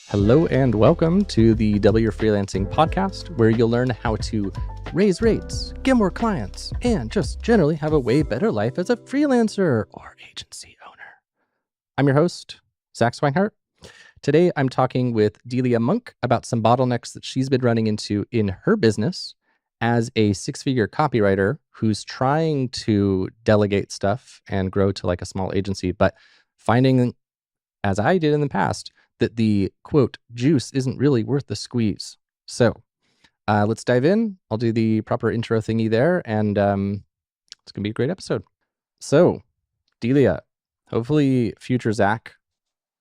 Hello and welcome to the Double Your Freelancing podcast, where you'll learn how to raise rates, get more clients, and just generally have a way better life as a freelancer or agency owner. I'm your host, Zach Swinehart. Today, I'm talking with Delia Monk about some bottlenecks that she's been running into in her business as a six-figure copywriter who's trying to delegate stuff and grow to like a small agency, but finding, as I did in the past, that the, quote, juice isn't really worth the squeeze. So let's dive in. I'll do the proper intro thingy there, and it's going to be a great episode. So, Delia, hopefully future Zach,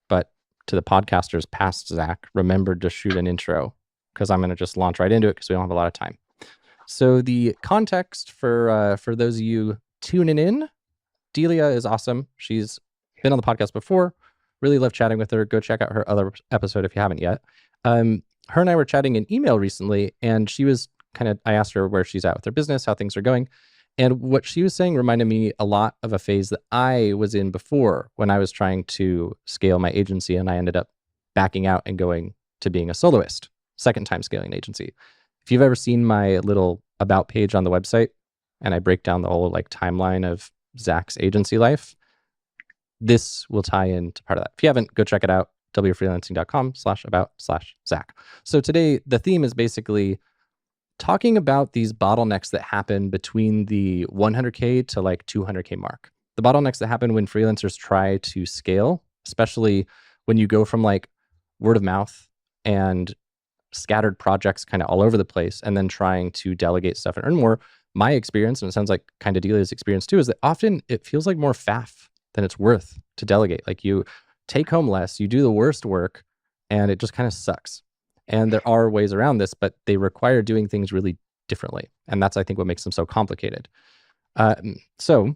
but to the podcasters past Zach, remembered to shoot an intro, because I'm going to just launch right into it because we don't have a lot of time. So the context for those of you tuning in, Delia is awesome. She's been on the podcast before. Really love chatting with her. Go check out her other episode if you haven't yet. Her and I were chatting in email recently, and she was I asked her where she's at with her business, how things are going. And what she was saying reminded me a lot of a phase that I was in before when I was trying to scale my agency, and I ended up backing out and going to being a soloist, second time scaling an agency. If you've ever seen my little about page on the website, and I break down the whole timeline of Zach's agency life, this will tie into part of that. If you haven't, go check it out, wfreelancing.com/about/Zach. So today, the theme is basically talking about these bottlenecks that happen between the 100K to 200K mark. The bottlenecks that happen when freelancers try to scale, especially when you go from word of mouth and scattered projects kind of all over the place, and then trying to delegate stuff and earn more. My experience, and it sounds like kind of Delia's experience too, is that often it feels like more faff than it's worth to delegate. You take home less, you do the worst work, and it just kind of sucks. And there are ways around this, but they require doing things really differently. And that's, I think, what makes them so complicated. So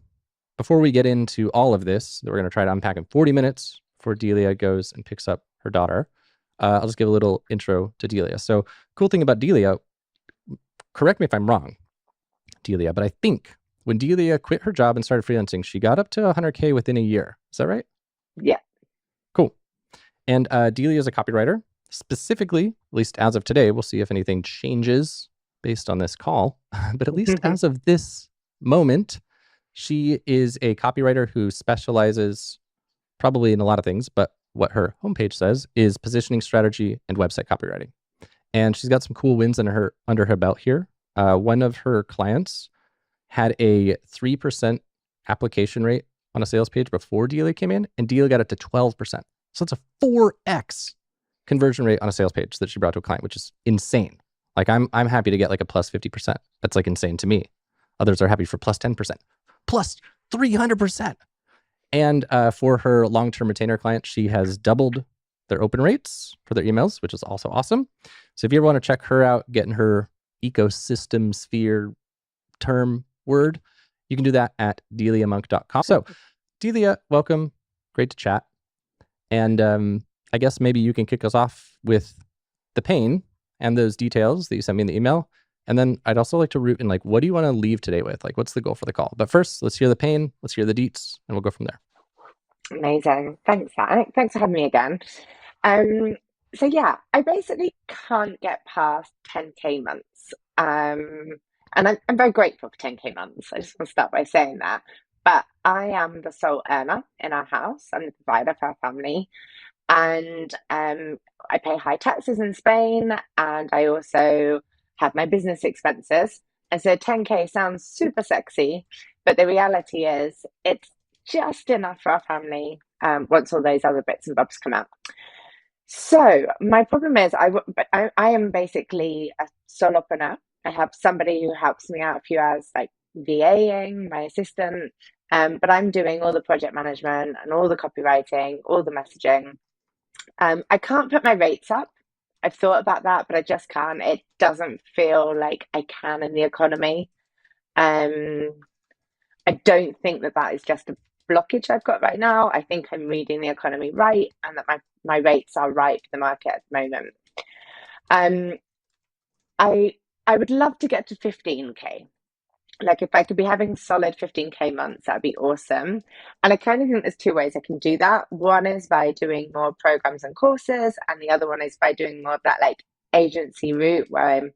before we get into all of this, that we're going to try to unpack in 40 minutes before Delia goes and picks up her daughter, I'll just give a little intro to Delia. So cool thing about Delia, correct me if I'm wrong, Delia, but I think when Delia quit her job and started freelancing, she got up to 100K within a year. Is that right? Yeah. Cool. And Delia is a copywriter. Specifically, at least as of today, we'll see if anything changes based on this call, but at least as of this moment, she is a copywriter who specializes probably in a lot of things, but what her homepage says is positioning strategy and website copywriting. And she's got some cool wins under her belt here. One of her clients had a 3% application rate on a sales page before Delia came in, and Delia got it to 12%. So it's a 4x conversion rate on a sales page that she brought to a client, which is insane. I'm happy to get a plus 50%. That's insane to me. Others are happy for plus 10%, plus 300%. And for her long-term retainer client, she has doubled their open rates for their emails, which is also awesome. So if you ever want to check her out, getting her ecosystem sphere term word, you can do that at deliamonk.com. So Delia, welcome. Great to chat. And I guess maybe you can kick us off with the pain and those details that you sent me in the email. And then I'd also like to root in what do you want to leave today with? What's the goal for the call? But first, let's hear the pain, let's hear the deets, and we'll go from there. Amazing. Thanks, Zach. Thanks for having me again. So yeah, I basically can't get past 10K months. And I'm very grateful for 10K months. I just want to start by saying that. But I am the sole earner in our house. I'm the provider for our family. And I pay high taxes in Spain. And I also have my business expenses. And so 10K sounds super sexy. But the reality is it's just enough for our family once all those other bits and bobs come out. So my problem is I am basically a solopreneur. I have somebody who helps me out a few hours, VAing, my assistant, but I'm doing all the project management and all the copywriting, all the messaging. I can't put my rates up. I've thought about that, but I just can't. It doesn't feel like I can in the economy. I don't think that is just a blockage I've got right now. I think I'm reading the economy right, and that my rates are right for the market at the moment. I would love to get to 15K. Like if I could be having solid 15K months, that'd be awesome. And I kind of think there's two ways I can do that. One is by doing more programs and courses, and the other one is by doing more of that like agency route where I'm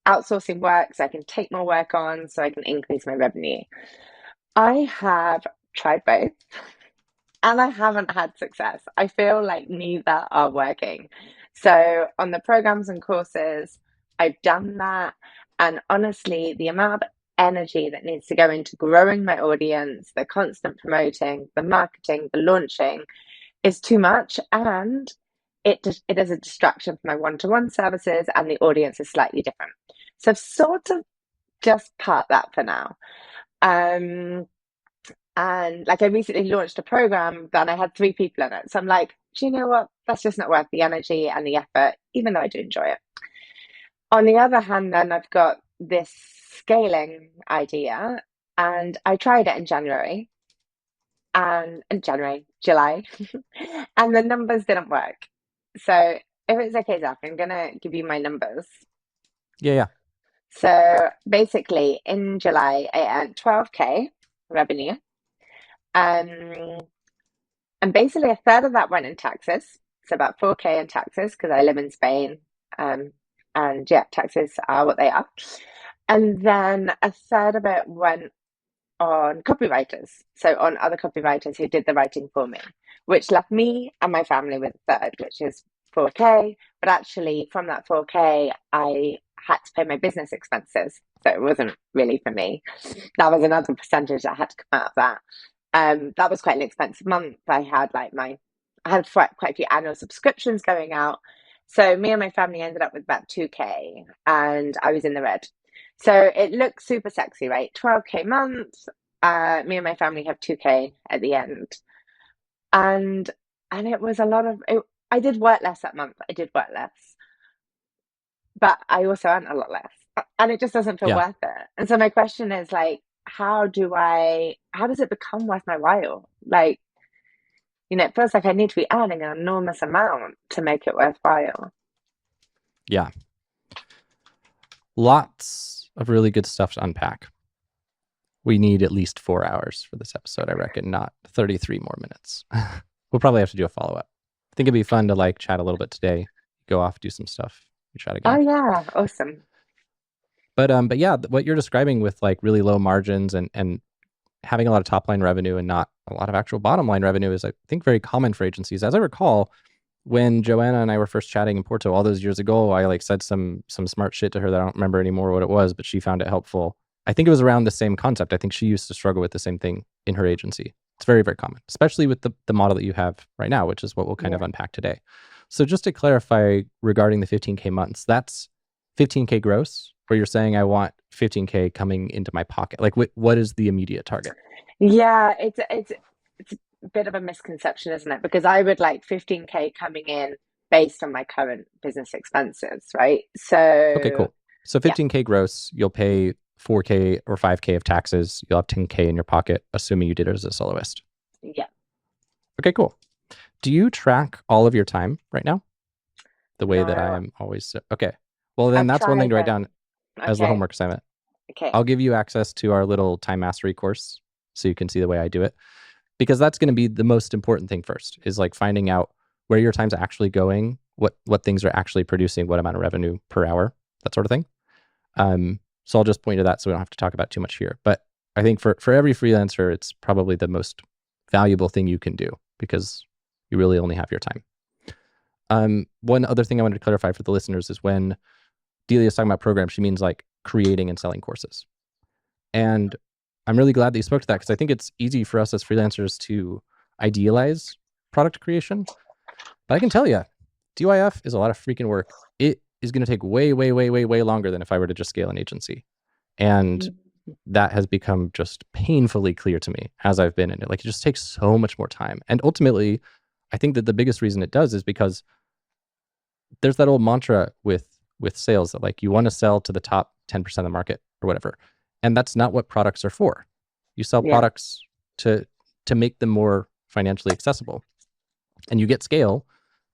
outsourcing work so I can take more work on so I can increase my revenue. I have tried both and I haven't had success. I feel like neither are working. So on the programs and courses, I've done that. And honestly, the amount of energy that needs to go into growing my audience, the constant promoting, the marketing, the launching is too much. And it is a distraction from my one-to-one services, and the audience is slightly different. So I've sort of just parked that for now. Um, and like I recently launched a program that I had 3 people in it. So I'm like, do you know what? That's just not worth the energy and the effort, even though I do enjoy it. On the other hand, then I've got this scaling idea, and I tried it in January and in January, July, and the numbers didn't work. So if it's okay, Zach, I'm gonna give you my numbers. Yeah, yeah. So basically, in July, I earned 12K revenue. Um, And basically, a third of that went in taxes. So about 4K in taxes because I live in Spain. Um, and yeah, taxes are what they are. And then a third of it went on copywriters. So on other copywriters who did the writing for me, which left me and my family with a third, which is 4K. But actually, from that 4K, I had to pay my business expenses. So it wasn't really for me. That was another percentage that had to come out of that. That was quite an expensive month. I had quite a few annual subscriptions going out. So me and my family ended up with about 2K and I was in the red. So it looks super sexy, right? 12K months. Me and my family have 2K at the end. And it was a lot of it, I did work less that month. I did work less, but I also earned a lot less. And it just doesn't feel Yeah. worth it. And so my question is like, how does it become worth my while? Like, it feels like I need to be earning an enormous amount to make it worthwhile. Yeah. Lots of really good stuff to unpack. We need at least 4 hours for this episode, I reckon, not 33 more minutes. We'll probably have to do a follow-up. I think it'd be fun to like chat a little bit today, go off, do some stuff, we chat Oh again. yeah, awesome. But yeah, what you're describing with like really low margins and having a lot of top line revenue and not a lot of actual bottom line revenue is, I think, very common for agencies. As I recall, when Joanna and I were first chatting in Porto all those years ago, I like said some smart shit to her that I don't remember anymore what it was, but she found it helpful. I think it was around the same concept. I think she used to struggle with the same thing in her agency. It's very, very common, especially with the model that you have right now, which is what we'll kind of Yeah. unpack today. So just to clarify regarding the 15K months, that's 15K gross, where you're saying I want 15K coming into my pocket. Like what is the immediate target? Yeah, it's a bit of a misconception, isn't it? Because I would like 15K coming in based on my current business expenses, right? Okay, So cool. So yeah, 15K gross, you'll pay 4K or 5K of taxes. You'll have 10K in your pocket, assuming you did it as a soloist. yeah. Okay, cool. Do you track all of your time right now? The way that I No, am always. Okay. Well, then I've that's one thing tried to write it. down as the Okay, homework assignment. okay. I'll give you access to our little time mastery course so you can see the way I do it, because that's going to be the most important thing first, is like finding out where your time's actually going, what things are actually producing, what amount of revenue per hour, that sort of thing. So I'll just point to that so we don't have to talk about too much here. But I think for every freelancer, it's probably the most valuable thing you can do because you really only have your time. One other thing I wanted to clarify for the listeners is when Delia is talking about programs, she means like creating and selling courses. And I'm really glad that you spoke to that because I think it's easy for us as freelancers to idealize product creation. But I can tell you, DYF is a lot of freaking work. It is going to take way, way, way, way, way longer than if I were to just scale an agency. And that has become just painfully clear to me as I've been in it. Like, it just takes so much more time. And ultimately, I think that the biggest reason it does is because there's that old mantra with sales that like you want to sell to the top 10% of the market or whatever. And that's not what products are for. You sell Yeah, products to make them more financially accessible. And you get scale,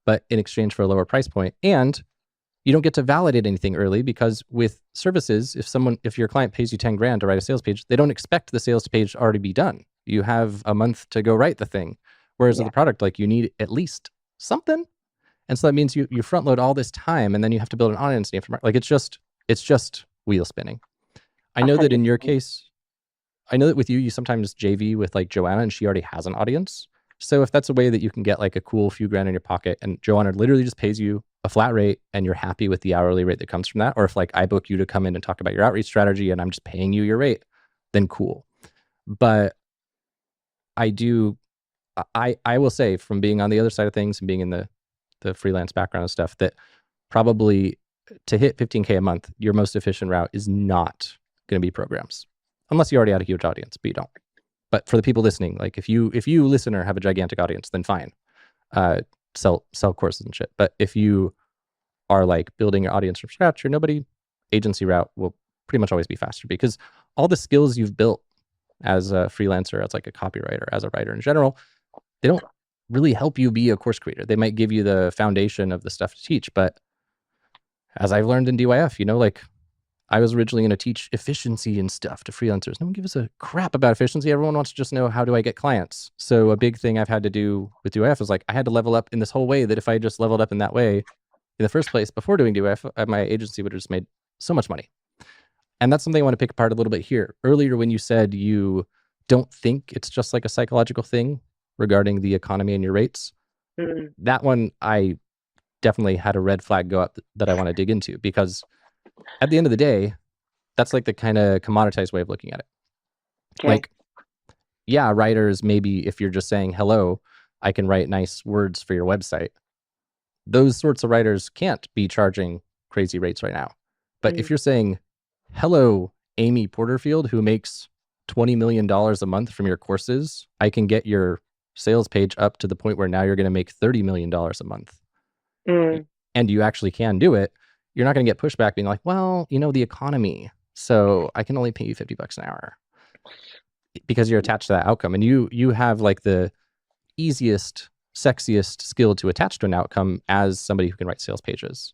but in exchange for a lower price point. And You don't get to validate anything early because with services, if your client pays you 10 grand to write a sales page, they don't expect the sales page to already be done. You have a month to go write the thing. Whereas with Yeah. the product, like you need at least something. And so that means you front load all this time and then you have to build an audience. And you have to, like, it's just wheel spinning. I know that in your 100%. case, I know that with you sometimes JV with like Joanna and she already has an audience. So if that's a way that you can get like a cool few grand in your pocket and Joanna literally just pays you a flat rate and you're happy with the hourly rate that comes from that, or if like I book you to come in and talk about your outreach strategy and I'm just paying you your rate, then cool. But I do, I will say from being on the other side of things and being in the freelance background and stuff that probably to hit 15K a month, your most efficient route is not going to be programs unless you already had a huge audience, but you don't. But for the people listening, like if you listener have a gigantic audience, then fine, sell courses and shit. But if you are like building your audience from scratch, your nobody agency route will pretty much always be faster because all the skills you've built as a freelancer, as like a copywriter, as a writer in general, they don't really help you be a course creator. They might give you the foundation of the stuff to teach, but as I've learned in DYF, like I was originally going to teach efficiency and stuff to freelancers. No one gives a crap about efficiency. Everyone wants to just know, how do I get clients? So a big thing I've had to do with DYF is like, I had to level up in this whole way that if I just leveled up in that way in the first place before doing DYF, my agency would have just made so much money. And that's something I want to pick apart a little bit here. Earlier, when you said you don't think it's just like a psychological thing regarding the economy and your rates, that one, I definitely had a red flag go up that I want to dig into because at the end of the day, that's like the kind of commoditized way of looking at it. Okay. Like, yeah, writers, maybe if you're just saying, hello, I can write nice words for your website. Those sorts of writers can't be charging crazy rates right now. But if you're saying, hello, Amy Porterfield, who makes $20 million a month from your courses, I can get your sales page up to the point where now you're going to make $30 million a month. And you actually can do it. You're not going to get pushback being like, well, the economy, so I can only pay you $50 an hour, because you're attached to that outcome. And you have like the easiest, sexiest skill to attach to an outcome as somebody who can write sales pages.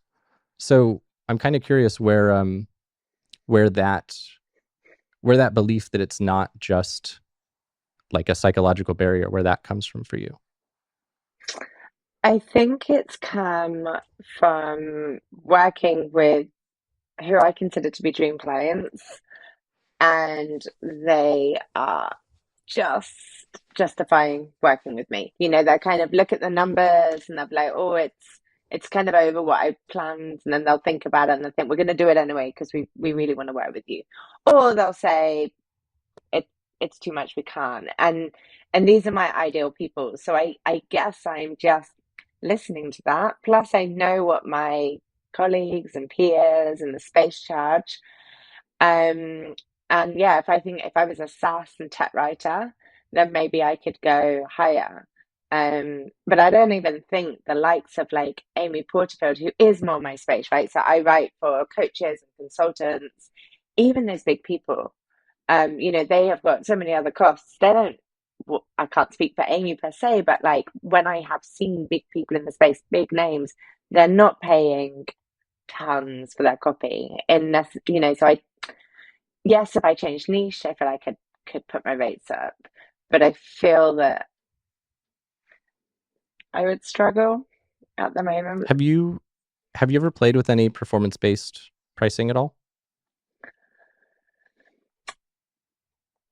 So I'm kind of curious where that belief that it's not just like a psychological barrier, where that comes from for you. I think it's come from working with who I consider to be dream clients, and they are just justifying working with me. They kind of look at the numbers and they'll be like, oh, it's kind of over what I planned, and then they'll think about it and they'll think we're going to do it anyway because we really want to work with you, or they'll say it it's too much, we can't. And these are my ideal people, so I guess I'm just listening to that. Plus, I know what my colleagues and peers in the space charge. Um, and yeah, if I was a SaaS and tech writer, then maybe I could go higher. But I don't even think the likes of like Amy Porterfield, who is more my space, right? So I write for coaches and consultants, even those big people. They have got so many other costs. They don't, well, I can't speak for Amy per se, but like when I have seen big people in the space, big names, they're not paying tons for their copy. So yes, if I changed niche, I feel like I could put my rates up, but I feel that I would struggle at the moment. Have you ever played with any performance-based pricing at all?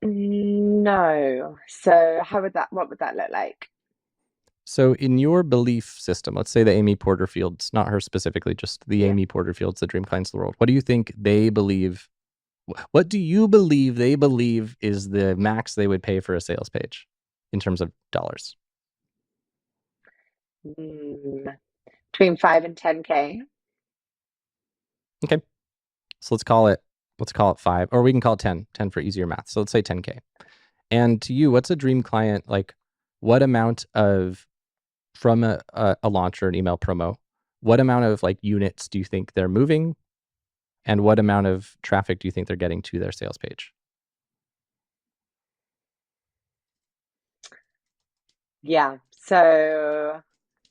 No. So what would that look like? So in your belief system, let's say the Amy Porterfields, not her specifically, just the Yeah. Amy Porterfields, the dream clients of the world. What do you think they believe? What do you believe they believe is the max they would pay for a sales page in terms of dollars? Between 5 and 10K. Okay. So let's call it 5, or we can call it 10, 10 for easier math. So let's say 10K. And to you, what's a dream client? Like what amount of, from a launch or an email promo, what amount of like units do you think they're moving? And what amount of traffic do you think they're getting to their sales page? Yeah. So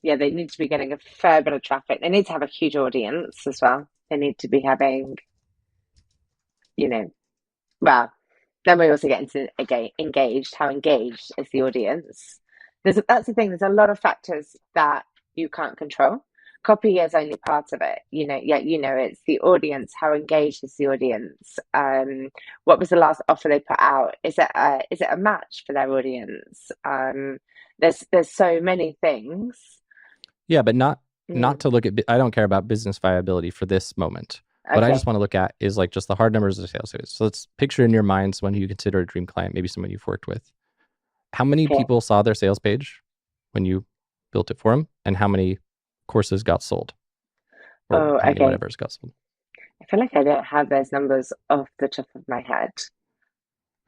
Yeah, they need to be getting a fair bit of traffic. They need to have a huge audience as well. They need to be having, you know, well, then we also get into again engaged. How engaged is the audience? That's the thing. There's a lot of factors that you can't control. Copy is only part of it. Yet it's the audience. How engaged is the audience? What was the last offer they put out? Is it a match for their audience? There's so many things. Yeah, but not Mm, to look at. I don't care about business viability for this moment. What I just okay, want to look at is like just the hard numbers of sales. So let's picture in your mind someone who you consider a dream client, maybe someone you've worked with. How many okay. people saw their sales page when you built it for them, and how many courses got sold, or Oh, how many okay. whatever's got sold? I feel like I don't have those numbers off the top of my head.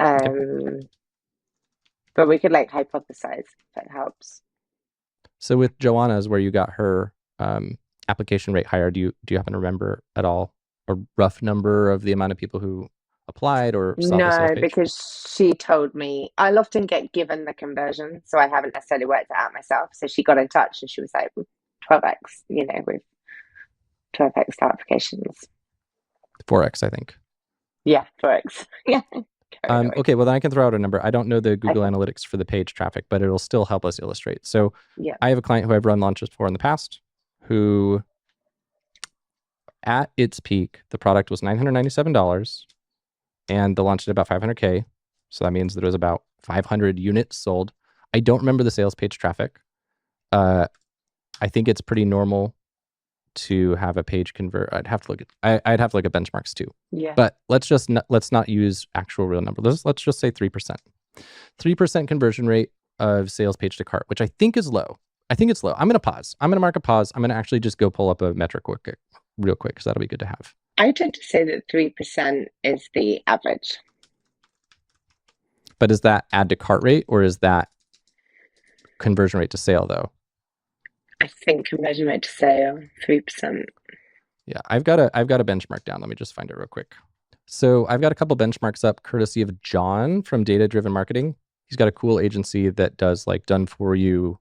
Okay. Um, but we could like hypothesize if it helps. So with Joanna's, where you got her application rate higher, do you happen to remember at all a rough number of the amount of people who applied or saw the sales No, page? because she told me I'll often get given the conversion, so I haven't necessarily worked it out myself. So she got in touch and she was like, with 12x, with 12x applications. 4x, I think. Yeah, 4x. Yeah, carried away. Okay, well then I can throw out a number. I don't know the Google Okay, Analytics for the page traffic, but it'll still help us illustrate. So yeah. I have a client who I've run launches for in the past who at its peak, the product was $997 and the launch did about 500K. So that means there was about 500 units sold. I don't remember the sales page traffic. I think it's pretty normal to have a page convert. I'd have to look at benchmarks too. Yeah. But let's not use actual real numbers. Let's just say 3%. 3% conversion rate of sales page to cart, which I think is low. I think it's low. I'm going to pause. I'm going to mark a pause. I'm going to actually just go pull up a metric real quick because that'll be good to have. I tend to say that 3% is the average. But is that add to cart rate or is that conversion rate to sale though? I think conversion rate to sale, 3%. Yeah, I've got a benchmark down. Let me just find it real quick. So I've got a couple benchmarks up courtesy of John from Data Driven Marketing. He's got a cool agency that does like done for you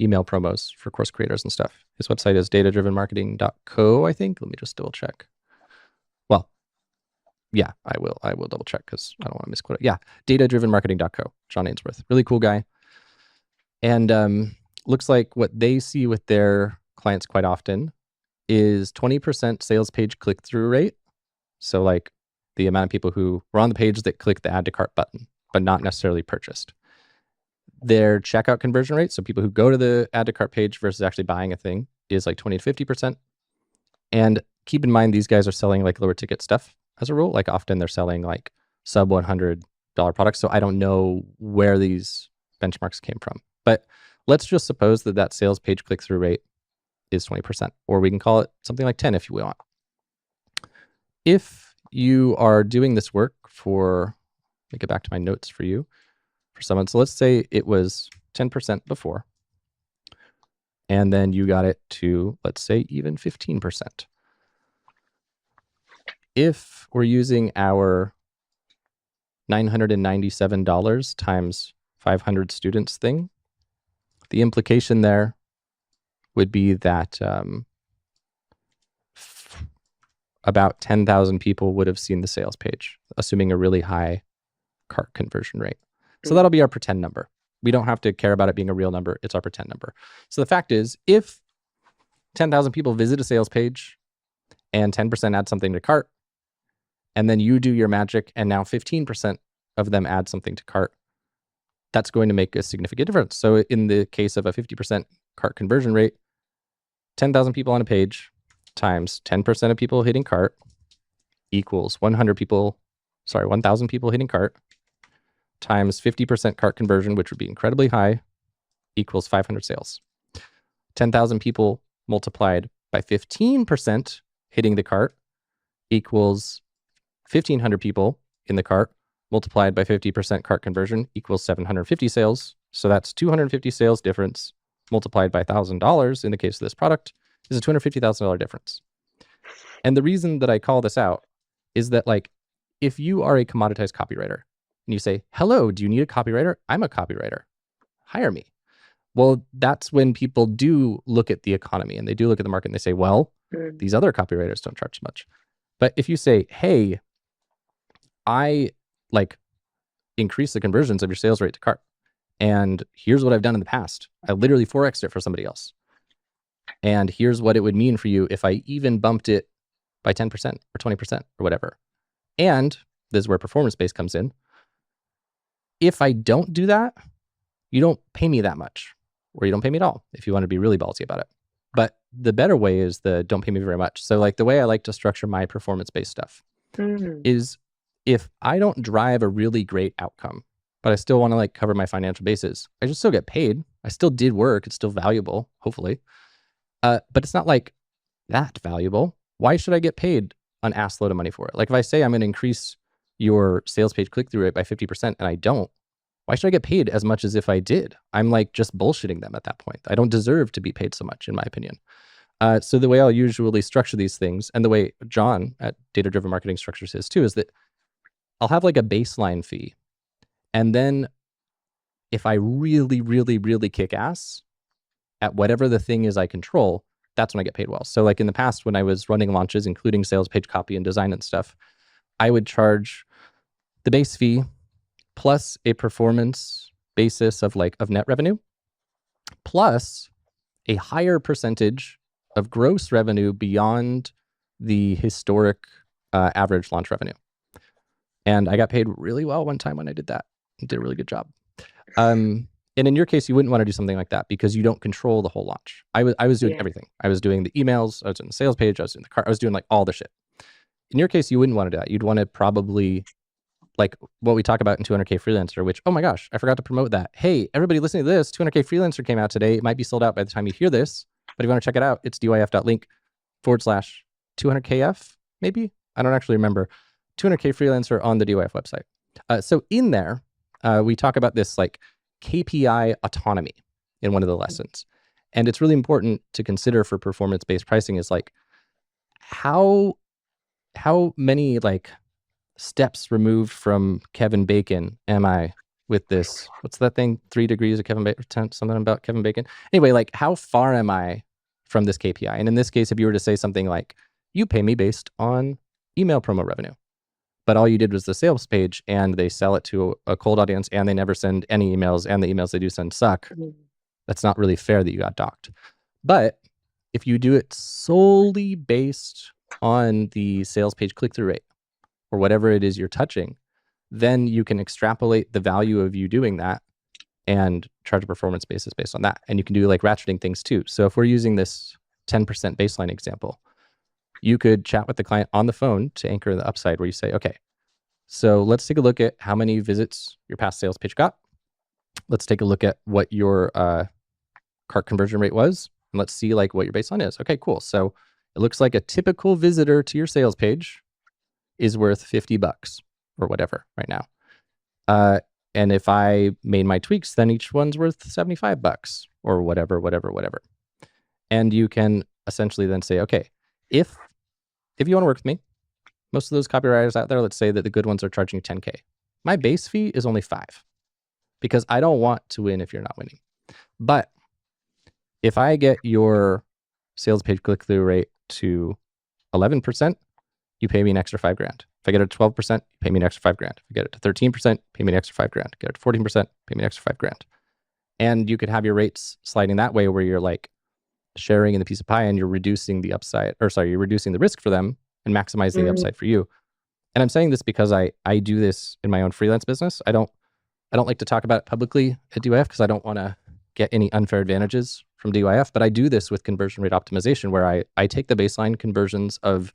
email promos for course creators and stuff. His website is datadrivenmarketing.co, I think. Let me just double check. Well, yeah, I will double check because I don't want to misquote it. Yeah, datadrivenmarketing.co. John Ainsworth, really cool guy. And looks like what they see with their clients quite often is 20% sales page click-through rate. So like the amount of people who were on the page that clicked the add to cart button, but not necessarily purchased. Their checkout conversion rate, so people who go to the add to cart page versus actually buying a thing, is like 20 to 50%. And keep in mind, these guys are selling like lower ticket stuff as a rule. Like often they're selling like sub $100 products. So I don't know where these benchmarks came from. But let's just suppose that that sales page click-through rate is 20%, or we can call it something like 10 if you want. If you are doing this work for, let me get back to my notes for you, for someone. So let's say it was 10% before, and then you got it to, let's say, even 15%. If we're using our $997 times 500 students thing, the implication there would be that about 10,000 people would have seen the sales page, assuming a really high cart conversion rate. So that'll be our pretend number. We don't have to care about it being a real number. It's our pretend number. So the fact is, if 10,000 people visit a sales page and 10% add something to cart, and then you do your magic and now 15% of them add something to cart, that's going to make a significant difference. So in the case of a 50% cart conversion rate, 10,000 people on a page times 10% of people hitting cart equals 1,000 people hitting cart times 50% cart conversion, which would be incredibly high, equals 500 sales. 10,000 people multiplied by 15% hitting the cart equals 1,500 people in the cart multiplied by 50% cart conversion equals 750 sales. So that's 250 sales difference multiplied by $1,000 in the case of this product is a $250,000 difference. And the reason that I call this out is that, like, if you are a commoditized copywriter and you say, hello, do you need a copywriter? I'm a copywriter. Hire me. Well, that's when people do look at the economy and they do look at the market and they say, well, these other copywriters don't charge much. But if you say, hey, I like increase the conversions of your sales rate to cart, and here's what I've done in the past. I literally 4x'd it for somebody else. And here's what it would mean for you if I even bumped it by 10% or 20% or whatever. And this is where performance-based comes in. If I don't do that, you don't pay me that much, or you don't pay me at all if you want to be really ballsy about it. But the better way is the don't pay me very much. So like the way I like to structure my performance-based stuff is if I don't drive a really great outcome, but I still want to like cover my financial bases, I just still get paid. I still did work. It's still valuable, hopefully. But it's not like that valuable. Why should I get paid an ass load of money for it? Like if I say I'm going to increase your sales page click-through rate by 50% and I don't, why should I get paid as much as if I did? I'm like just bullshitting them at that point. I don't deserve to be paid so much, in my opinion. So the way I'll usually structure these things, and the way John at Data Driven Marketing structures his too, is that I'll have like a baseline fee. And then if I really, really, really kick ass at whatever the thing is I control, that's when I get paid well. So like in the past, when I was running launches, including sales page copy and design and stuff, I would charge the base fee plus a performance basis of net revenue, plus a higher percentage of gross revenue beyond the historic average launch revenue. And I got paid really well one time when I did that. I did a really good job. And in your case, you wouldn't want to do something like that because you don't control the whole launch. I was doing everything. I was doing the emails, I was doing the sales page, I was doing the cart, I was doing like all the shit. In your case, you wouldn't want to do that. You'd want to probably like what we talk about in 200K Freelancer, which, oh my gosh, I forgot to promote that. Hey, everybody listening to this, 200K Freelancer came out today. It might be sold out by the time you hear this, but if you want to check it out, it's dyf.link/200KF, maybe? I don't actually remember. 200K Freelancer on the DYF website. So in there, we talk about this like KPI autonomy in one of the lessons. And it's really important to consider for performance-based pricing is like, how many like steps removed from Kevin Bacon am I with this? What's that thing? 3 degrees of Kevin Bacon, something about Kevin Bacon. Anyway, like how far am I from this KPI? And in this case, if you were to say something like, you pay me based on email promo revenue, but all you did was the sales page and they sell it to a cold audience and they never send any emails and the emails they do send suck. That's not really fair that you got docked. But if you do it solely based on the sales page click-through rate or whatever it is you're touching, then you can extrapolate the value of you doing that and charge a performance basis based on that. And you can do like ratcheting things too. So if we're using this 10% baseline example, you could chat with the client on the phone to anchor the upside where you say, okay, so let's take a look at how many visits your past sales page got. Let's take a look at what your cart conversion rate was. And let's see like what your baseline is. Okay, cool. So it looks like a typical visitor to your sales page is worth $50 or whatever right now. And if I made my tweaks, then each one's worth $75 or whatever. And you can essentially then say, okay, if you want to work with me, most of those copywriters out there, let's say that the good ones are charging 10K. My base fee is only 5 because I don't want to win if you're not winning. But if I get your sales page click-through rate to 11%, you pay me an extra $5,000. If I get it to 12%, you pay me an extra $5,000. If I get it to 13%, pay me an extra $5,000. Get it to 14%, pay me an extra $5,000. And you could have your rates sliding that way where you're like sharing in the piece of pie and you're reducing the upside, or sorry, you're reducing the risk for them and maximizing the upside for you. And I'm saying this because I do this in my own freelance business. I don't like to talk about it publicly at DYF because I don't want to get any unfair advantages from DYF, but I do this with conversion rate optimization where I take the baseline conversions of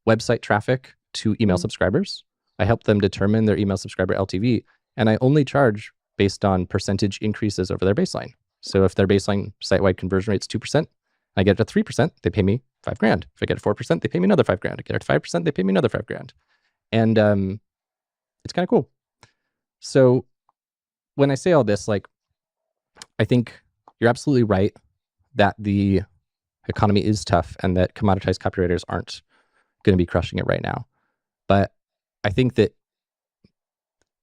website traffic to email subscribers. I help them determine their email subscriber LTV, and I only charge based on percentage increases over their baseline. So if their baseline site-wide conversion rate is 2%, I get it to 3%, they pay me $5,000. If I get it 4%, they pay me another $5,000. I get it 5%, they pay me another $5,000. And it's kind of cool. So when I say all this, like, I think you're absolutely right that the economy is tough and that commoditized copywriters aren't going to be crushing it right now. But I think that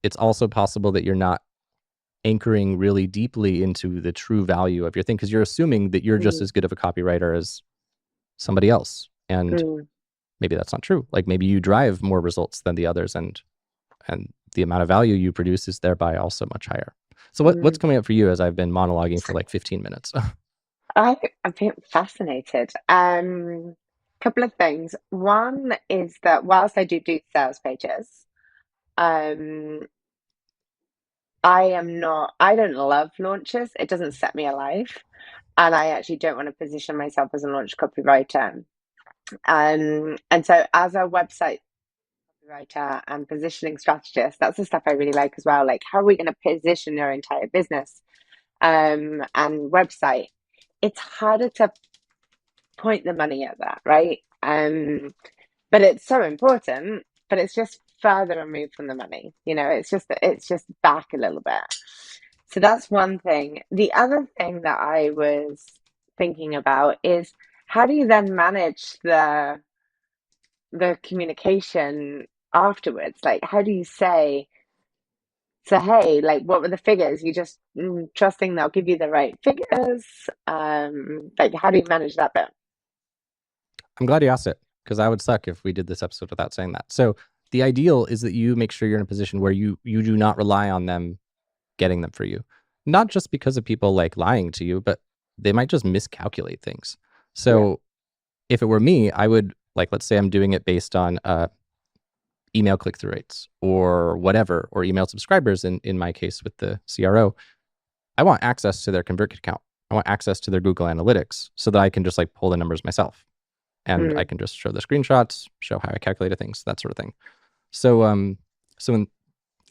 it's also possible that you're not anchoring really deeply into the true value of your thing, because you're assuming that you're just mm, as good of a copywriter as somebody else. And mm, maybe that's not true. Like maybe you drive more results than the others, and the amount of value you produce is thereby also much higher. So what's mm. coming up for you as I've been monologuing for like 15 minutes? I've been fascinated. Couple of things. One is that whilst I do sales pages, um, I don't love launches. It doesn't set me alive. And I actually don't want to position myself as a launch copywriter. And so as a website copywriter and positioning strategist, that's the stuff I really like as well. Like, how are we going to position your entire business and website? It's harder to point the money at that, right? But it's so important, but it's just further removed from the money. It's just back a little bit. So that's one thing. The other thing that I was thinking about is how do you then manage the communication afterwards? Like, how do you say, so hey, like, what were the figures? You just trusting they'll give you the right figures. Like, how do you manage that bit? I'm glad you asked it, because I would suck if we did this episode without saying that. So the ideal is that you make sure you're in a position where you do not rely on them getting them for you. Not just because of people like lying to you, but they might just miscalculate things. Yeah. So if it were me, I would, like, let's say I'm doing it based on email click-through rates or whatever, or email subscribers in my case with the CRO. I want access to their ConvertKit account. I want access to their Google Analytics so that I can just like pull the numbers myself. And I Mm, can just show the screenshots, show how I calculated things, that sort of thing. So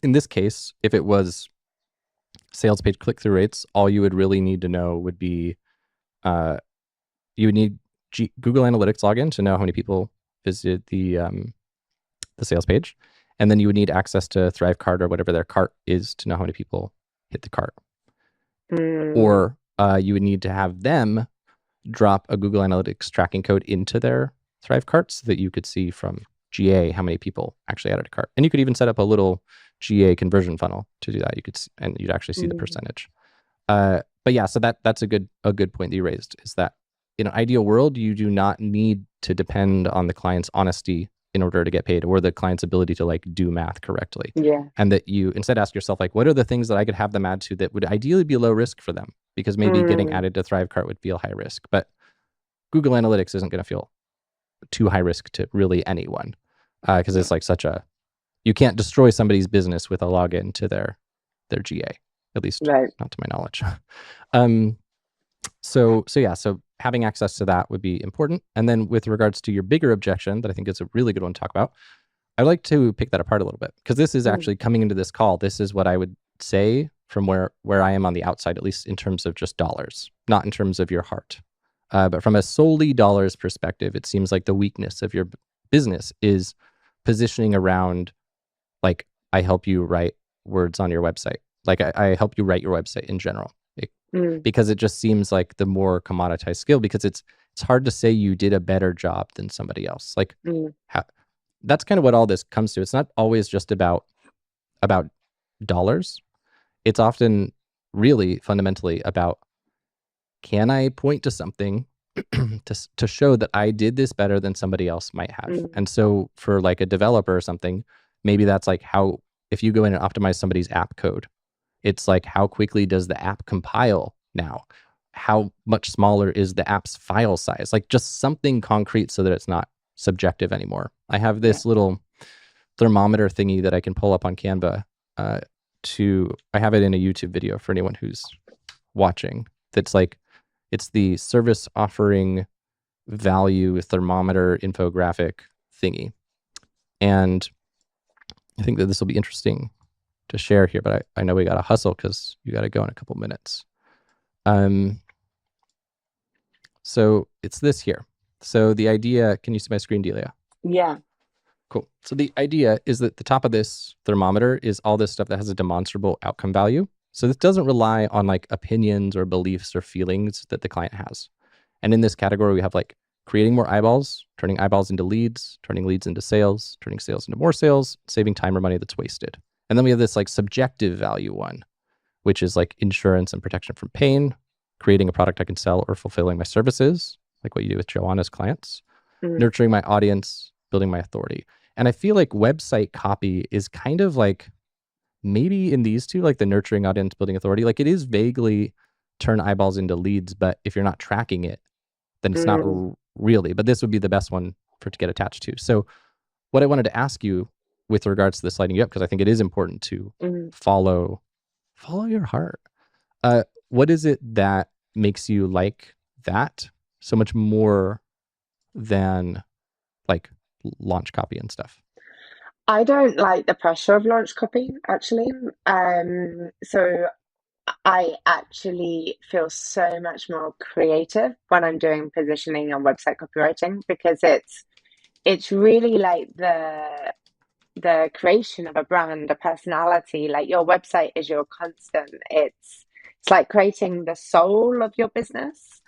in this case, if it was sales page click-through rates, all you would really need to know would be you would need Google Analytics login to know how many people visited the sales page, and then you would need access to Thrivecart or whatever their cart is to know how many people hit the cart. mm, Or you would need to have them drop a Google Analytics tracking code into their Thrivecart so that you could see from GA how many people actually added a cart. And you could even set up a little GA conversion funnel to do that. And you'd actually see the mm, percentage. But yeah, so that's a good point that you raised, is that in an ideal world, you do not need to depend on the client's honesty in order to get paid, or the client's ability to like do math correctly. yeah. And that you instead ask yourself, like, what are the things that I could have them add to that would ideally be low risk for them? Because maybe getting Mm, added to Thrivecart would feel high risk, but Google Analytics isn't going to feel too high risk to really anyone, because yeah. it's like you can't destroy somebody's business with a login to their GA, at least Right. not to my knowledge. um, so having access to that would be important. And then with regards to your bigger objection, that I think is a really good one to talk about, I'd like to pick that apart a little bit, because this is Mm, actually coming into this call. This is what I would say from where I am on the outside, at least in terms of just dollars, not in terms of your heart. But from a solely dollars perspective, it seems like the weakness of your business is positioning around, like, I help you write words on your website. Like I help you write your website in general. mm, Because it just seems like the more commoditized skill, because it's hard to say you did a better job than somebody else. Like mm, that's kind of what all this comes to. It's not always just about dollars. It's often really fundamentally about, can I point to something to show that I did this better than somebody else might have? mm, And so for like a developer or something, maybe that's like how, if you go in and optimize somebody's app code, it's like, how quickly does the app compile now? How much smaller is the app's file size? Like just something concrete so that it's not subjective anymore. I have yeah. this little thermometer thingy that I can pull up on Canva. I have it in a YouTube video for anyone who's watching. That's like, it's the service offering value thermometer infographic thingy. And I think that this will be interesting to share here, but I know we got to hustle because you got to go in a couple minutes. So it's this here. So the idea, can you see my screen, Delia? Yeah. Cool. So the idea is that the top of this thermometer is all this stuff that has a demonstrable outcome value. So this doesn't rely on like opinions or beliefs or feelings that the client has. And in this category, we have like creating more eyeballs, turning eyeballs into leads, turning leads into sales, turning sales into more sales, saving time or money that's wasted. And then we have this like subjective value one, which is like insurance and protection from pain, creating a product I can sell, or fulfilling my services, like what you do with Joanna's clients, Mm, nurturing my audience, building my authority. And I feel like website copy is kind of like maybe in these two, like the nurturing audience, building authority, like it is vaguely turn eyeballs into leads, but if you're not tracking it, then it's not mm, really. But this would be the best one for it to get attached to. So what I wanted to ask you with regards to this lighting you up, because I think it is important to mm. follow your heart. What is it that makes you like that so much more than like launch copy and stuff? I don't like the pressure of launch copy, actually. So I actually feel so much more creative when I'm doing positioning and website copywriting because it's really like the creation of a brand, a personality. Like your website is your constant. It's like creating the soul of your business.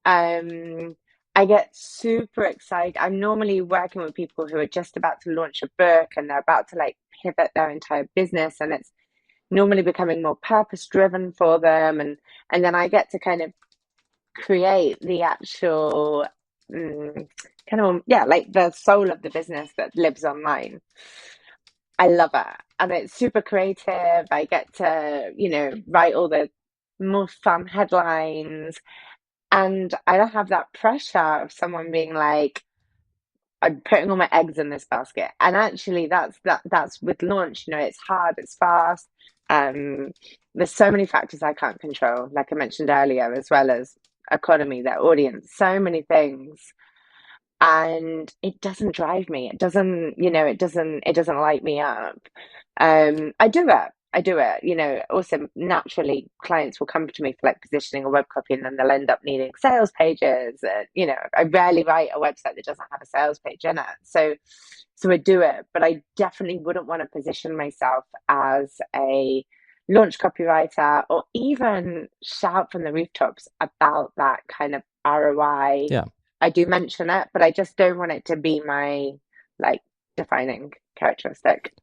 Um, I get super excited. I'm normally working with people who are just about to launch a book and they're about to like pivot their entire business, and it's normally becoming more purpose driven for them, and then I get to kind of create the actual kind of, yeah, like the soul of the business that lives online. I love it, and it's super creative. I get to, write all the most fun headlines, and I don't have that pressure of someone being like, I'm putting all my eggs in this basket. And actually that's with launch, it's hard, it's fast. Um, there's so many factors I can't control, like I mentioned earlier, as well as economy, their audience, so many things. And it doesn't drive me. It doesn't, it doesn't light me up. I do it. Also naturally clients will come to me for like positioning or web copy, and then they'll end up needing sales pages. I rarely write a website that doesn't have a sales page in it. So I do it, but I definitely wouldn't want to position myself as a launch copywriter or even shout from the rooftops about that kind of ROI. Yeah. I do mention it, but I just don't want it to be my like defining characteristic.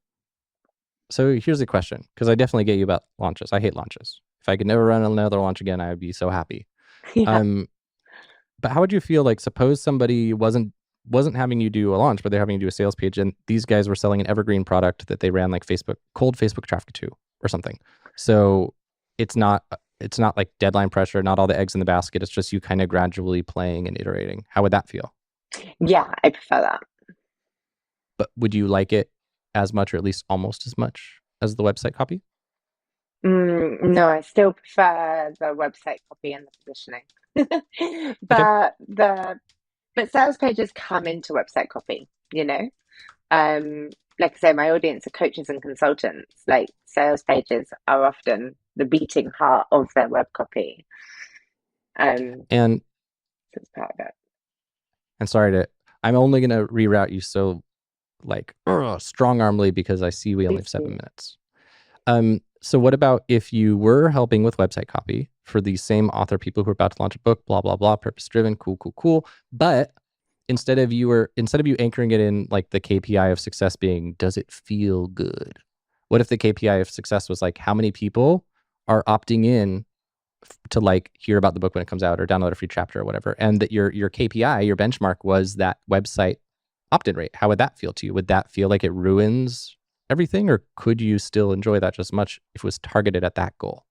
So here's the question, because I definitely get you about launches. I hate launches. If I could never run another launch again, I would be so happy. Yeah. Um, but how would you feel like suppose somebody wasn't having you do a launch, but they're having you do a sales page, and these guys were selling an evergreen product that they ran like cold Facebook traffic to or something. So it's not like deadline pressure, not all the eggs in the basket. It's just you kind of gradually playing and iterating. How would that feel? Yeah, I prefer that. But would you like it as much, or at least almost as much as the website copy? No, I still prefer the website copy and the positioning. Okay. But sales pages come into website copy, you know? Like I say, my audience are coaches and consultants. Like sales pages are often the beating heart of their web copy. Um, And so it's part of it. and sorry to, I'm only gonna reroute you so like strong armly because I see we only have Please 7 minutes. So what about if you were helping with website copy for the same author, people who are about to launch a book, blah, blah, blah, purpose driven, cool, cool, cool. But instead of you anchoring it in like the KPI of success being, does it feel good? What if the KPI of success was like, how many people are opting in to like hear about the book when it comes out or download a free chapter or whatever? And that your KPI, your benchmark was that website opt-in rate. How would that feel to you? Would that feel like it ruins everything, or could you still enjoy that just as much if it was targeted at that goal?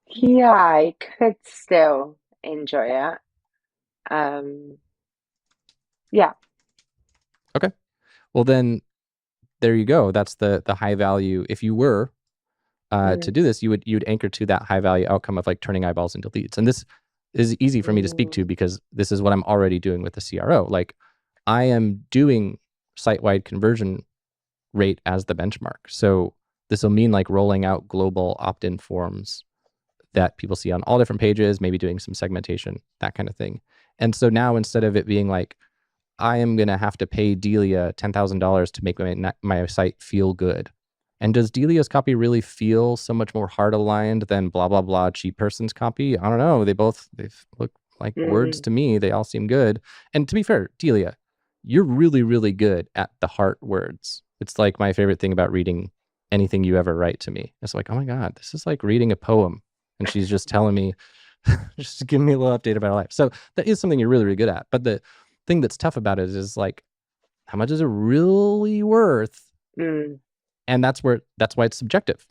Yeah, I could still enjoy it. Um, yeah. Okay. Well, then there you go. That's the high value. If you were to Mm, do this, you'd anchor to that high value outcome of like turning eyeballs into leads. And this is easy for me to speak to mm, because this is what I'm already doing with the CRO. Like I am doing site-wide conversion rate as the benchmark. So this will mean like rolling out global opt-in forms that people see on all different pages, maybe doing some segmentation, that kind of thing. And so now instead of it being like, I am going to have to pay Delia $10,000 to make my site feel good. And does Delia's copy really feel so much more heart aligned than blah, blah, blah, cheap person's copy? I don't know. They look like words mm. to me. They all seem good. And to be fair, Delia, you're really, really good at the heart words. It's like my favorite thing about reading anything you ever write to me. It's like, oh my God, this is like reading a poem. And she's just telling me, just giving me a little update about her life. So that is something you're really, really good at. But the thing that's tough about it is like, how much is it really worth? Mm, And that's why it's subjective.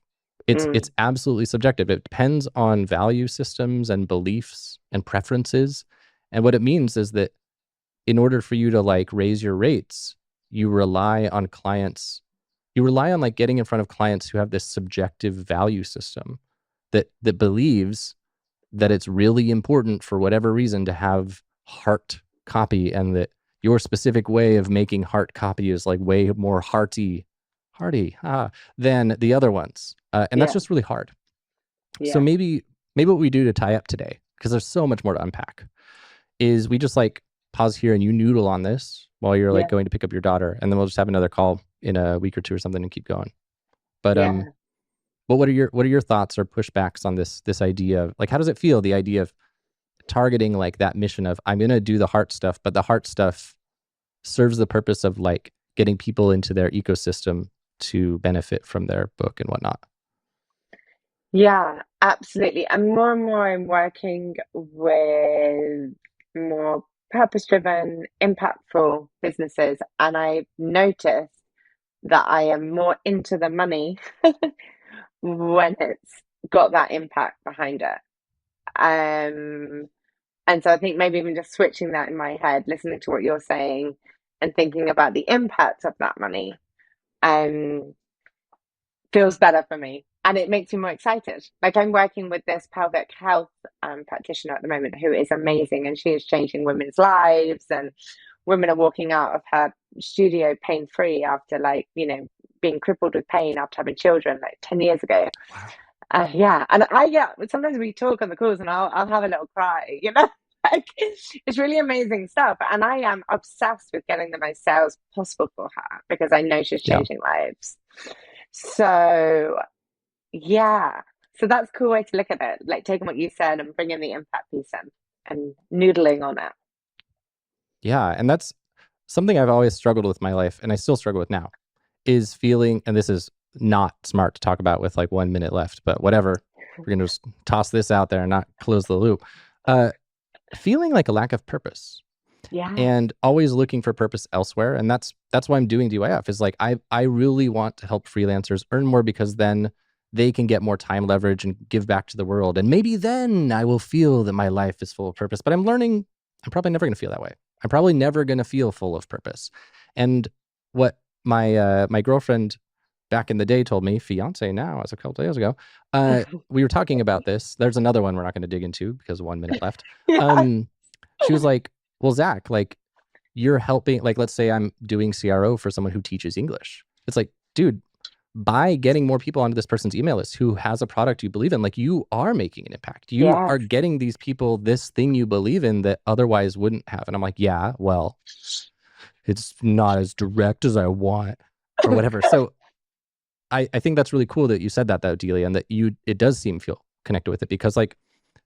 It's mm, absolutely subjective. It depends on value systems and beliefs and preferences. And what it means is that in order for you to like raise your rates, you rely on like getting in front of clients who have this subjective value system that believes that it's really important for whatever reason to have heart copy, and that your specific way of making heart copy is like way more hearty than the other ones. And that's yeah, just really hard. So yeah, maybe what we do to tie up today, because there's so much more to unpack, is we just like pause here and you noodle on this while you're like yeah, going to pick up your daughter, and then we'll just have another call in a week or two or something and keep going. But yeah. but what are your thoughts or pushbacks on this idea of like, how does it feel, the idea of targeting like that mission of I'm gonna do the heart stuff, but the heart stuff serves the purpose of like getting people into their ecosystem to benefit from their book and whatnot. Yeah, absolutely. And more I'm working with more purpose-driven, impactful businesses, and I've noticed that I am more into the money when it's got that impact behind it. Um, and so I think maybe even just switching that in my head, listening to what you're saying and thinking about the impact of that money. Um, feels better for me and it makes me more excited. Like I'm working with this pelvic health practitioner at the moment who is amazing and she is changing women's lives and women are walking out of her studio pain free after like, you know, being crippled with pain after having children like 10 years ago. Wow. Yeah, and I get sometimes we talk on the calls and I'll have a little cry, you know. Like it's really amazing stuff, and I am obsessed with getting the most sales possible for her because I know she's Yeah. changing lives. So yeah, so that's a cool way to look at it, like taking what you said and bringing the impact piece in and noodling on it. Yeah. And that's something I've always struggled with in my life, and I still struggle with now, is feeling, and this is not smart to talk about with like 1 minute left, but whatever. We're gonna just toss this out there and not close the loop. Uh, feeling like a lack of purpose Yes. and always looking for purpose elsewhere. And that's why I'm doing DYF, is like I really want to help freelancers earn more, because then they can get more time leverage and give back to the world. And maybe then I will feel that my life is full of purpose. But I'm learning I'm probably never going to feel that way. I'm probably never going to feel full of purpose. And what my girlfriend back in the day told me, fiance now, as a couple days ago, we were talking about this. There's another one we're not going to dig into because 1 minute left. Yeah. She was like, well, Zach, like you're helping, like, let's say I'm doing CRO for someone who teaches English. It's like, dude, by getting more people onto this person's email list who has a product you believe in, like you are making an impact. You Yes. are getting these people this thing you believe in that otherwise wouldn't have. And I'm like, yeah, well, it's not as direct as I want or whatever. So I think that's really cool that you said that though, Delia, and that it does feel connected with it, because like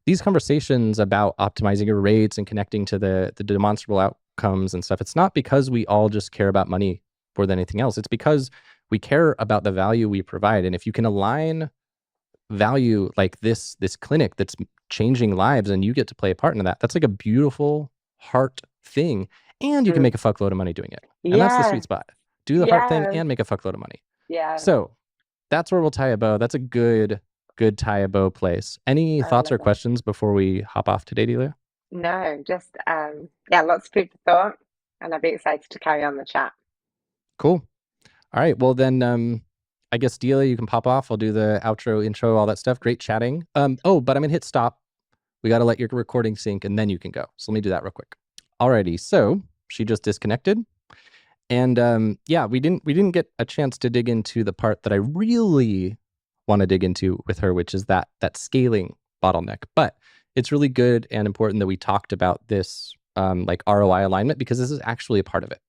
these conversations about optimizing your rates and connecting to the demonstrable outcomes and stuff, it's not because we all just care about money more than anything else. It's because we care about the value we provide. And if you can align value like this clinic that's changing lives and you get to play a part in that, that's like a beautiful heart thing. And you can Mm. make a fuckload of money doing it. And that's the Yeah. sweet spot. Do the heart thing Yes. and make a fuckload of money. Yeah. So that's where we'll tie a bow. That's a good tie a bow place. Any I thoughts love or it. questions before we hop off today, Delia? No, just yeah, lots of food for thought, and I'd be excited to carry on the chat. Cool. All right. Well then, I guess Delia, you can pop off. I'll do the outro, intro, all that stuff. Great chatting. Oh, but I'm gonna hit stop. We got to let your recording sync and then you can go. So let me do that real quick. Alrighty. So she just disconnected. And yeah, we didn't get a chance to dig into the part that I really want to dig into with her, which is that scaling bottleneck. But it's really good and important that we talked about this like ROI alignment, because this is actually a part of it.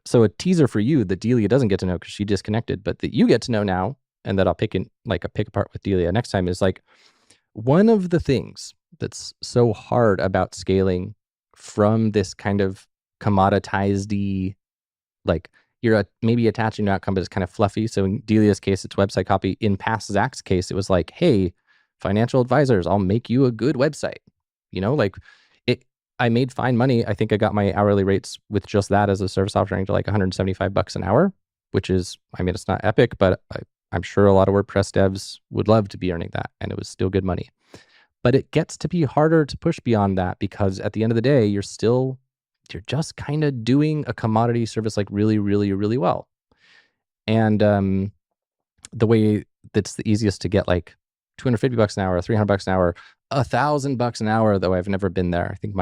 So a teaser for you that Delia doesn't get to know because she disconnected, but that you get to know now, and that I'll pick apart with Delia next time, is like one of the things that's so hard about scaling from this kind of commoditized, like you're maybe attaching an outcome, but it's kind of fluffy. So in Delia's case, it's website copy. In past Zach's case, it was like, hey, financial advisors, I'll make you a good website. Like it, I made fine money. I think I got my hourly rates with just that as a service offering to like $175 an hour, which is, it's not epic, but I'm sure a lot of WordPress devs would love to be earning that. And it was still good money. But it gets to be harder to push beyond that because at the end of the day, you're just kind of doing a commodity service like really, really, really well. And the way that's the easiest to get like $250 an hour, $300 an hour, $1,000 an hour, though I've never been there. I think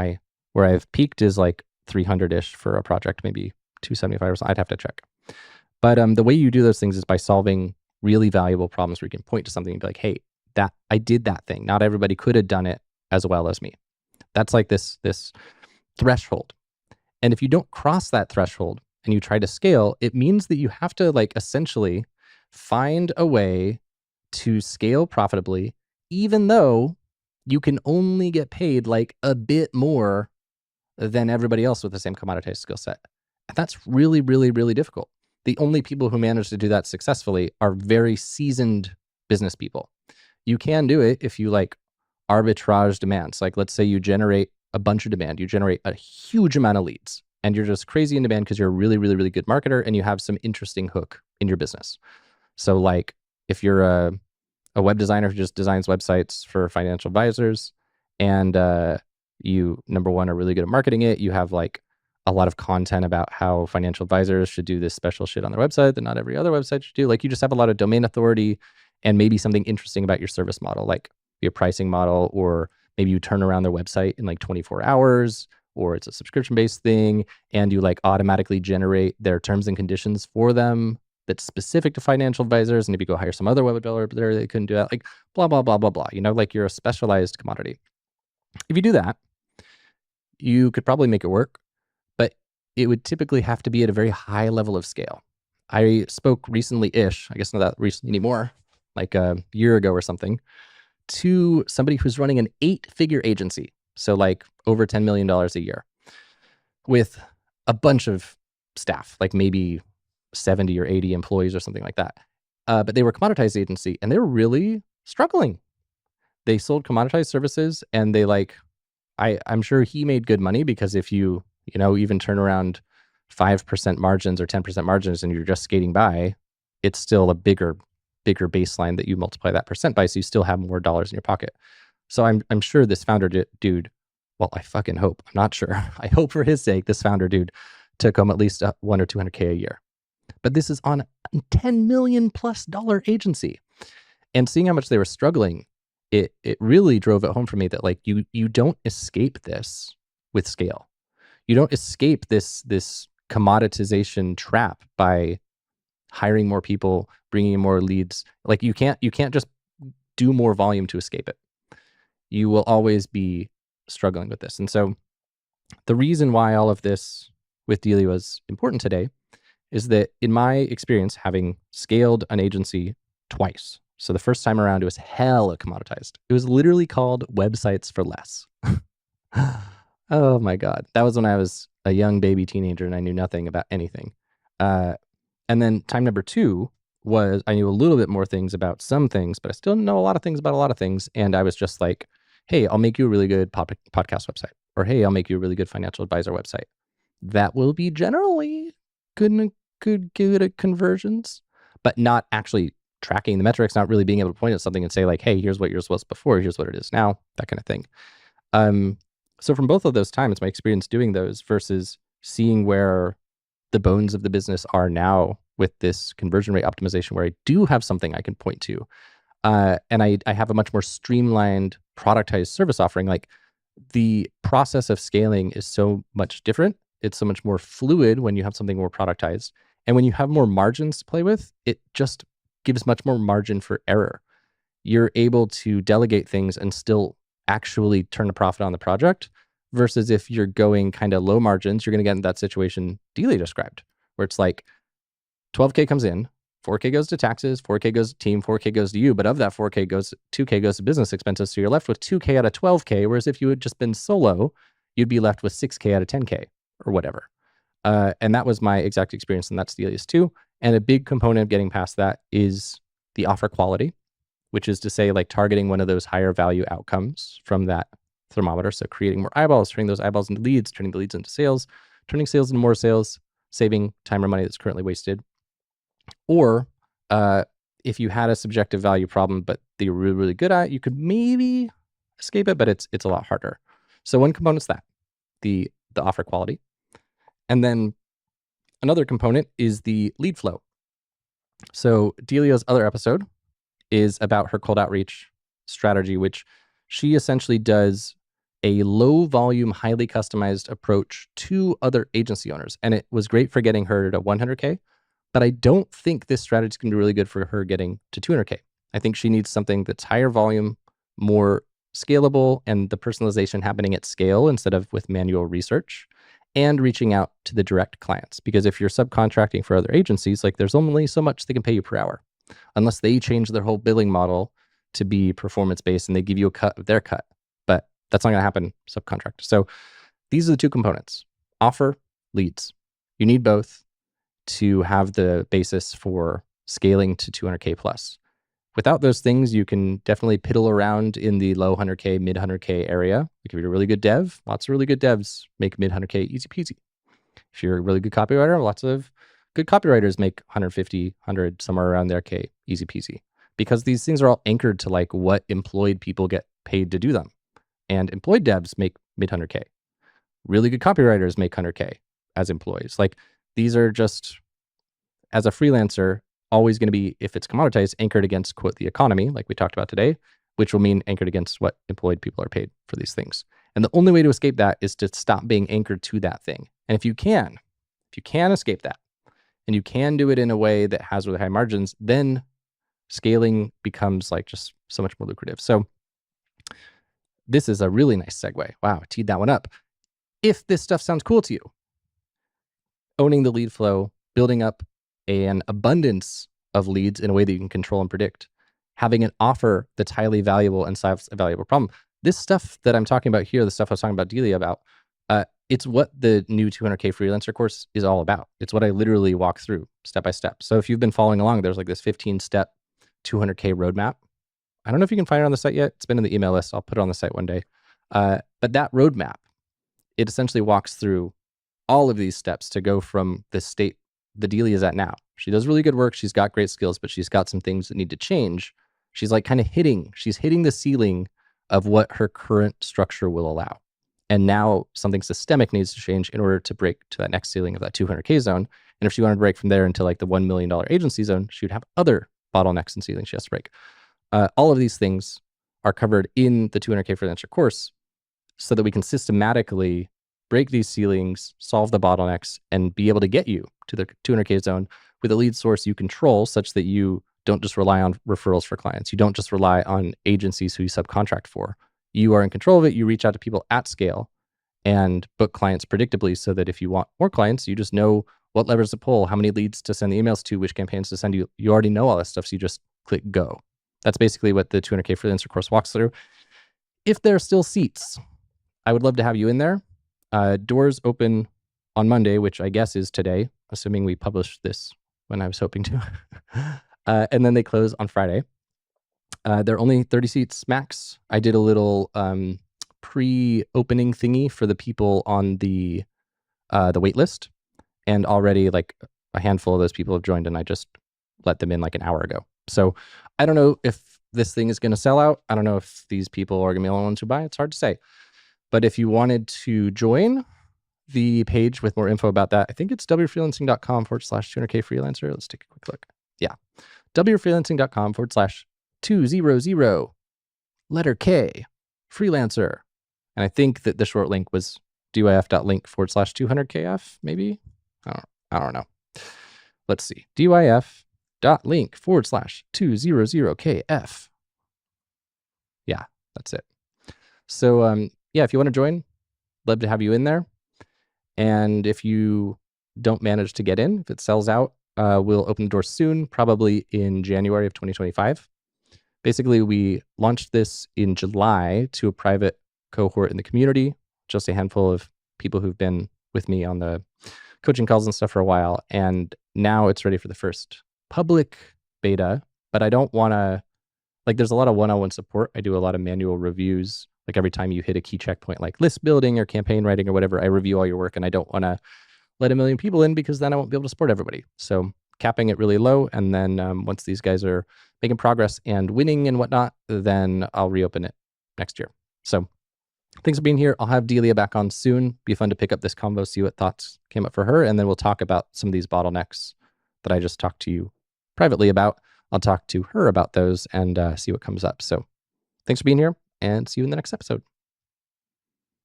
where I've peaked is like 300-ish for a project, maybe 275 or something. I'd have to check. But the way you do those things is by solving really valuable problems where you can point to something and be like, hey, that I did that thing. Not everybody could have done it as well as me. That's like this threshold. And if you don't cross that threshold and you try to scale, it means that you have to like essentially find a way to scale profitably, even though you can only get paid like a bit more than everybody else with the same commoditized skill set. And that's really, really, really difficult. The only people who manage to do that successfully are very seasoned business people. You can do it if you like arbitrage demands. Like let's say you generate a bunch of demand, you generate a huge amount of leads, and you're just crazy in demand because you're a really, really, really good marketer and you have some interesting hook in your business. So like if you're a web designer who just designs websites for financial advisors and you, number one, are really good at marketing it, you have like a lot of content about how financial advisors should do this special shit on their website that not every other website should do. Like you just have a lot of domain authority and maybe something interesting about your service model, like your pricing model, or maybe you turn around their website in like 24 hours, or it's a subscription-based thing, and you like automatically generate their terms and conditions for them that's specific to financial advisors. And if you go hire some other web developer, they couldn't do that, like blah, blah, blah, blah, blah. Like you're a specialized commodity. If you do that, you could probably make it work, but it would typically have to be at a very high level of scale. I spoke recently-ish, I guess not that recently anymore, like a year ago or something, to somebody who's running an 8-figure agency. So like over $10 million a year with a bunch of staff, like maybe 70 or 80 employees or something like that. But they were a commoditized agency and they were really struggling. They sold commoditized services and they I'm sure he made good money because if you even turn around 5% margins or 10% margins and you're just skating by, it's still a bigger baseline that you multiply that percent by, so you still have more dollars in your pocket. So I'm sure this founder dude, well, I fucking hope, I'm not sure, I hope for his sake, this founder dude took home at least $100,000 or $200,000 a year. But this is on a $10 million plus agency. And seeing how much they were struggling, it really drove it home for me that like you don't escape this with scale. You don't escape this commoditization trap by hiring more people, bringing in more leads. Like you can't just do more volume to escape it. You will always be struggling with this. And so the reason why all of this with Delia was important today is that in my experience, having scaled an agency twice, so the first time around, it was hella commoditized. It was literally called Websites for Less. Oh my God. That was when I was a young baby teenager and I knew nothing about anything. And then time number 2 was I knew a little bit more things about some things, but I still didn't know a lot of things about a lot of things. And I was just like, hey, I'll make you a really good podcast website. Or hey, I'll make you a really good financial advisor website. That will be generally good at conversions, but not actually tracking the metrics, not really being able to point at something and say like, hey, here's what yours was before, here's what it is now, that kind of thing. So from both of those times, my experience doing those versus seeing where the bones of the business are now with this conversion rate optimization, where I do have something I can point to. And I have a much more streamlined productized service offering. Like the process of scaling is so much different. It's so much more fluid when you have something more productized. And when you have more margins to play with, it just gives much more margin for error. You're able to delegate things and still actually turn a profit on the project, versus if you're going kind of low margins, you're going to get in that situation Delia described, where it's like 12K comes in, 4K goes to taxes, 4K goes to team, 4K goes to you, but of that 4K goes, 2K goes to business expenses. So you're left with 2K out of 12K, whereas if you had just been solo, you'd be left with 6K out of 10K or whatever. And that was my exact experience, and that's Delia's too. And a big component of getting past that is the offer quality, which is to say, like targeting one of those higher value outcomes from that thermometer. So creating more eyeballs, turning those eyeballs into leads, turning the leads into sales, turning sales into more sales, saving time or money that's currently wasted. Or if you had a subjective value problem, but that you're really, really good at, you could maybe escape it, but it's a lot harder. So one component's that, the offer quality. And then another component is the lead flow. So Delia's other episode is about her cold outreach strategy, which she essentially does a low volume, highly customized approach to other agency owners. And it was great for getting her to 100K, but I don't think this strategy is going to be really good for her getting to 200K. I think she needs something that's higher volume, more scalable, and the personalization happening at scale instead of with manual research, and reaching out to the direct clients. Because if you're subcontracting for other agencies, like there's only so much they can pay you per hour, unless they change their whole billing model to be performance-based and they give you a cut of their cut. But that's not going to happen subcontract. So these are the two components: offer, leads. You need both to have the basis for scaling to 200K plus. Without those things, you can definitely piddle around in the low 100K, mid 100K area. Like if you're a really good dev, lots of really good devs make mid 100K easy peasy. If you're a really good copywriter, lots of good copywriters make 150, 100, somewhere around there K, easy peasy. Because these things are all anchored to like what employed people get paid to do them. And employed devs make mid 100K. Really good copywriters make 100K as employees. Like these are just, as a freelancer, always going to be, if it's commoditized, anchored against, quote, the economy, like we talked about today, which will mean anchored against what employed people are paid for these things. And the only way to escape that is to stop being anchored to that thing. And if you can escape that, and you can do it in a way that has really high margins, then scaling becomes like just so much more lucrative. So this is a really nice segue. Wow, I teed that one up. If this stuff sounds cool to you, owning the lead flow, building up an abundance of leads in a way that you can control and predict, having an offer that's highly valuable and solves a valuable problem. This stuff that I'm talking about here, the stuff I was talking about Delia about, it's what the new 200K freelancer course is all about. It's what I literally walk through step by step. So if you've been following along, there's like this 15-step 200K roadmap. I don't know if you can find it on the site yet. It's been in the email list. I'll put it on the site one day. But that roadmap, it essentially walks through all of these steps to go from the state the Delia is at now. She does really good work. She's got great skills, but she's got some things that need to change. She's like kind of hitting the ceiling of what her current structure will allow. And now something systemic needs to change in order to break to that next ceiling of that 200K zone. And if she wanted to break from there into like the $1 million agency zone, she would have other bottlenecks and ceilings she has to break. All of these things are covered in the 200K freelancer course so that we can systematically break these ceilings, solve the bottlenecks, and be able to get you to the 200K zone with a lead source you control, such that you don't just rely on referrals for clients. You don't just rely on agencies who you subcontract for. You are in control of it. You reach out to people at scale and book clients predictably, so that if you want more clients, you just know what levers to pull, how many leads to send the emails to, which campaigns to send you. You already know all that stuff, so you just click go. That's basically what the 200K freelancer course walks through. If there are still seats, I would love to have you in there. Doors open on Monday, which I guess is today, assuming we publish this when I was hoping to. And then they close on Friday. There are only 30 seats max. I did a little pre-opening thingy for the people on the wait list, and already like a handful of those people have joined, and I just let them in like an hour ago. So I don't know if this thing is going to sell out. I don't know if these people are going to be the only ones who buy. It's hard to say. But if you wanted to join the page with more info about that, I think it's wfreelancing.com/200K freelancer. Let's take a quick look. Yeah. wfreelancing.com/200 letter K freelancer. And I think that the short link was dyf.link/200kf, maybe? I don't know. Let's see. dyf.link/200kf. Yeah, that's it. So, yeah, if you want to join, love to have you in there. And if you don't manage to get in, if it sells out, we'll open the doors soon, probably in January of 2025. Basically, we launched this in July to a private cohort in the community, just a handful of people who've been with me on the coaching calls and stuff for a while, and now it's ready for the first public beta, but I don't want to, like, there's a lot of one-on-one support. I do a lot of manual reviews. Like every time you hit a key checkpoint, like list building or campaign writing or whatever, I review all your work, and I don't want to let 1,000,000 people in because then I won't be able to support everybody. So capping it really low. And then once these guys are making progress and winning and whatnot, then I'll reopen it next year. So thanks for being here. I'll have Delia back on soon. Be fun to pick up this convo, see what thoughts came up for her. And then we'll talk about some of these bottlenecks that I just talked to you privately about. I'll talk to her about those and see what comes up. So thanks for being here, and see you in the next episode.